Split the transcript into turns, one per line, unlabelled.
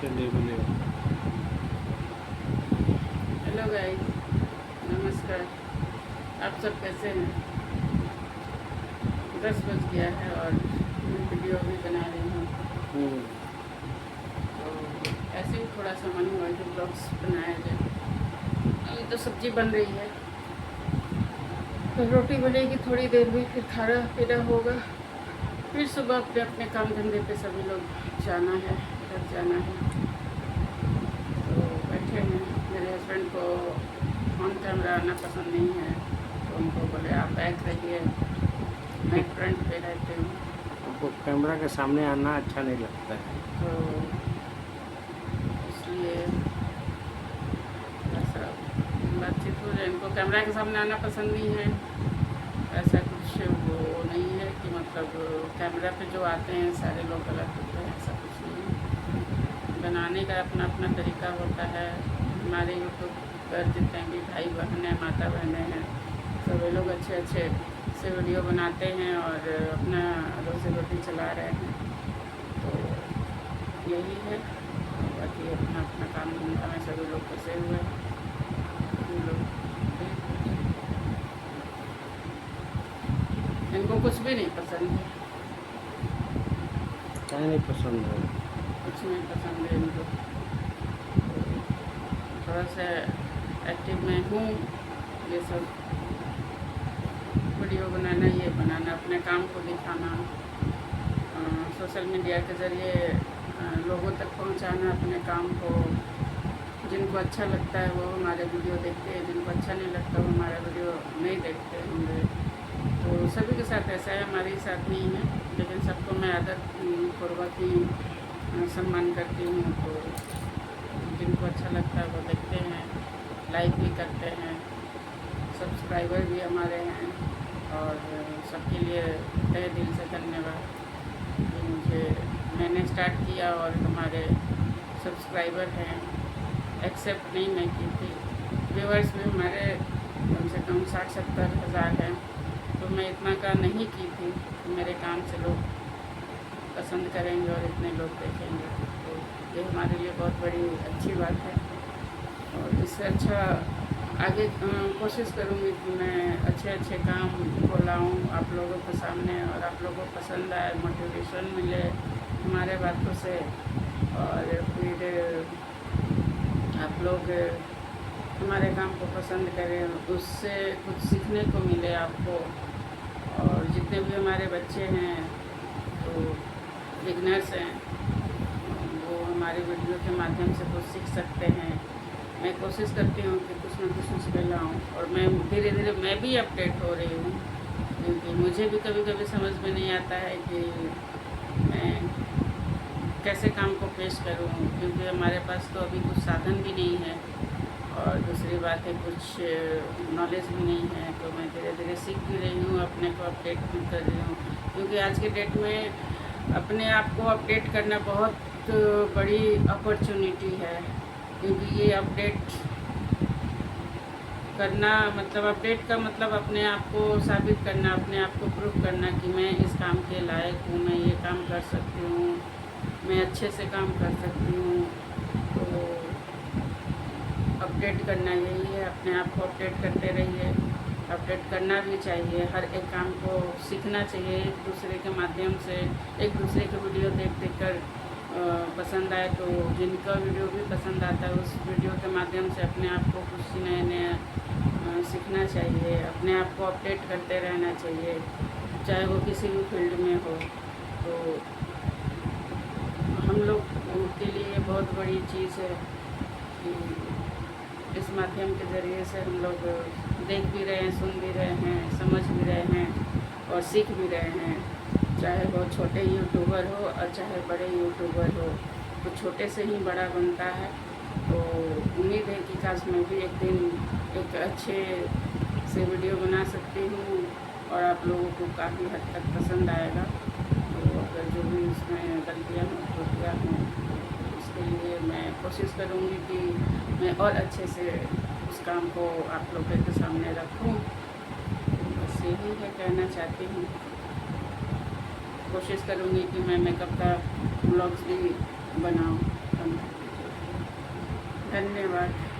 चलिए बोलिए।
Hello guys, नमस्कार। आप सब कैसे हैं? 10 बज गया है और मैं वीडियो भी बना रही हूँ।
हम्म,
तो ऐसे ही थोड़ा सा मन हुआ कि ब्लॉग्स बनाया जाए। अभी तो सब्जी बन रही है, फिर रोटी बनेगी थोड़ी देर में, फिर खाना पीना होगा, फिर सुबह अपने अपने काम धंधे पे सभी लोग जाना है, घर जाना है। तो बैठे हैं। मेरे हस्बैंड को ऑन कैमरा आना पसंद नहीं है, तो उनको बोले आप बैठ रहिए, मैं फ्रंट पे रहती हूँ।
आपको कैमरा के सामने आना अच्छा नहीं लगता है।
तो इसलिए ऐसा बातचीत हो जाए। इनको कैमरा के सामने आना पसंद नहीं है। ऐसा कुछ वो नहीं है कि मतलब कैमरा पे जो आते हैं सारे लोग गलत होते हैं, ऐसा कुछ नहीं है। बनाने का अपना अपना तरीका होता है। हमारे यूट्यूब पर जितने भी भाई बहन हैं, माता बहनें हैं, सभी लोग अच्छे अच्छे से वीडियो बनाते हैं और अपना रोज़ी रोटी चला रहे हैं। तो यही है। बाकी अपना अपना काम धंधा में सभी लोग फंसे हुए हैं। सभी लोग इनको कुछ भी नहीं पसंद है,
क्या नहीं पसंद है?
कुछ नहीं पसंद है इनको। थोड़ा सा एक्टिव में हूँ, ये सब वीडियो बनाना, ये बनाना, अपने काम को दिखाना, सोशल मीडिया के ज़रिए लोगों तक पहुंचाना अपने काम को। जिनको अच्छा लगता है वो हमारे वीडियो देखते हैं, जिनको अच्छा नहीं लगता वो हमारा वीडियो नहीं देखते होंगे। तो सभी के साथ ऐसा है, हमारे ही साथ नहीं है, लेकिन सबको मैं आदर पूर्वक ही सम्मान करती हूँ। तो जिनको अच्छा लगता है वो देखते हैं, लाइक भी करते हैं, सब्सक्राइबर भी हमारे हैं। और सबके लिए तहे दिल से धन्यवाद कि मुझे मैंने स्टार्ट किया और हमारे सब्सक्राइबर हैं। एक्सेप्ट नहीं मैं की थी, व्यूअर्स भी हमारे कम से कम 60-70 हज़ार हैं। तो मैं इतना का नहीं की थी कि मेरे काम से लोग पसंद करेंगे और इतने लोग देखेंगे। तो ये हमारे लिए बहुत बड़ी अच्छी बात है। और इससे अच्छा आगे कोशिश करूँगी कि मैं अच्छे अच्छे काम को लाऊँ आप लोगों के सामने और आप लोगों को पसंद आए, मोटिवेशन मिले हमारे बातों से। और फिर आप लोग हमारे काम को पसंद करें, उससे कुछ सीखने को मिले आपको। और जितने भी हमारे बच्चे हैं तो बिगनर्स हैं, वो हमारे वीडियो के माध्यम से कुछ सीख सकते हैं। मैं कोशिश करती हूँ कि कुछ ना कुछ उसमें लाऊँ, और मैं धीरे धीरे मैं भी अपडेट हो रही हूँ, क्योंकि मुझे भी कभी कभी समझ में नहीं आता है कि मैं कैसे काम को पेश करूँ, क्योंकि हमारे पास तो अभी कुछ साधन भी नहीं है और दूसरी बात है कुछ नॉलेज भी नहीं है। तो मैं धीरे धीरे सीख भी रही हूँ, अपने को अपडेट भी कर रही हूँ, क्योंकि आज के डेट में अपने आप को अपडेट करना बहुत बड़ी अपॉर्चुनिटी है। क्योंकि ये अपडेट करना मतलब, अपडेट का मतलब अपने आप को साबित करना, अपने आप को प्रूव करना कि मैं इस काम के लायक हूँ, मैं ये काम कर सकती हूँ, मैं अच्छे से काम कर सकती हूँ। तो अपडेट करना यही है, अपने आप को अपडेट करते रहिए। अपडेट करना भी चाहिए, हर एक काम को सीखना चाहिए एक दूसरे के माध्यम से। एक दूसरे के वीडियो देख देख कर पसंद आए तो जिनका वीडियो भी पसंद आता है उस वीडियो के माध्यम से अपने आप को कुछ नया नया सीखना चाहिए। अपने आप को अपडेट करते रहना चाहिए, चाहे वो किसी भी फील्ड में हो। तो हम लोग के लिए बहुत बड़ी चीज़ है कि इस माध्यम के ज़रिए से हम लोग देख भी रहे हैं, सुन भी रहे हैं, समझ भी रहे हैं और सीख भी रहे हैं। चाहे वो छोटे यूट्यूबर हो और चाहे बड़े यूट्यूबर हो, तो छोटे से ही बड़ा बनता है। तो उम्मीद है कि काश मैं भी एक दिन एक अच्छे से वीडियो बना सकती हूँ और आप लोगों को काफ़ी हद तक पसंद आएगा। तो अगर जो भी इसमें गलतियाँ हों, त्रुटियाँ हों, उसके लिए मैं कोशिश करूँगी कि मैं और अच्छे से उस काम को आप लोगों के सामने रखूँ। बस यही है कहना चाहती हूँ। कोशिश करूँगी कि मैं मेकअप का व्लॉग्स भी बनाऊँ। धन्यवाद।